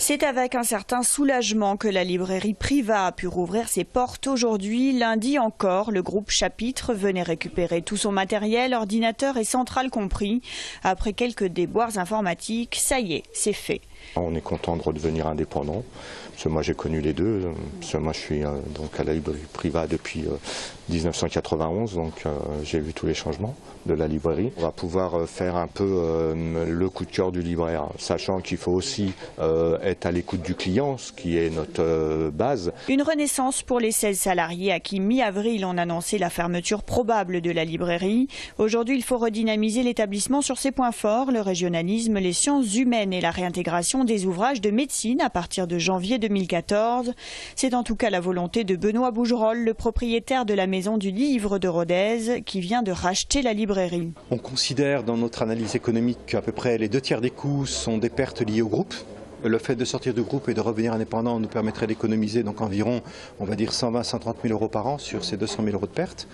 C'est avec un certain soulagement que la librairie Priva a pu rouvrir ses portes aujourd'hui. Lundi encore, le groupe Chapitre venait récupérer tout son matériel, ordinateur et centrale compris. Après quelques déboires informatiques, ça y est, c'est fait. On est content de redevenir indépendant, parce que moi j'ai connu les deux, parce que moi je suis donc à la librairie Priva depuis 1991, donc j'ai vu tous les changements de la librairie. On va pouvoir faire un peu le coup de cœur du libraire, sachant qu'il faut aussi être à l'écoute du client, ce qui est notre base. Une renaissance pour les 16 salariés à qui mi-avril on annonçait la fermeture probable de la librairie. Aujourd'hui, il faut redynamiser l'établissement sur ses points forts, le régionalisme, les sciences humaines et la réintégration des ouvrages de médecine à partir de janvier 2014. C'est en tout cas la volonté de Benoît Bougerolles, le propriétaire de la Maison du Livre de Rodez, qui vient de racheter la librairie. On considère dans notre analyse économique qu'à peu près les 2/3 des coûts sont des pertes liées au groupe. Le fait de sortir du groupe et de revenir indépendant nous permettrait d'économiser donc environ, on va dire 120-130 000 euros par an sur ces 200 000 euros de pertes.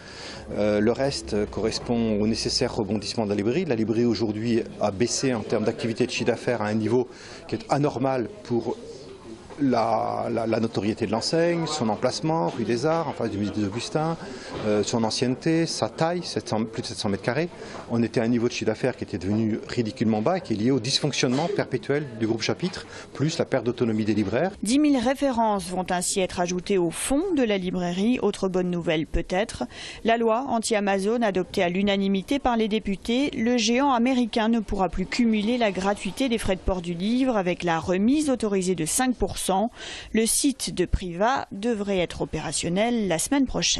Le reste correspond au nécessaire rebondissement de la librairie. La librairie aujourd'hui a baissé en termes d'activité de chiffre d'affaires à un niveau qui est anormal pour la notoriété de l'enseigne, son emplacement, rue des Arts, en face du musée des Augustins, son ancienneté, sa taille, plus de 700 mètres carrés. On était à un niveau de chiffre d'affaires qui était devenu ridiculement bas et qui est lié au dysfonctionnement perpétuel du groupe Chapitre, plus la perte d'autonomie des libraires. 10 000 références vont ainsi être ajoutées au fond de la librairie. Autre bonne nouvelle peut-être, la loi anti-Amazon adoptée à l'unanimité par les députés, le géant américain ne pourra plus cumuler la gratuité des frais de port du livre avec la remise autorisée de 5%. Le site de Priva devrait être opérationnel la semaine prochaine.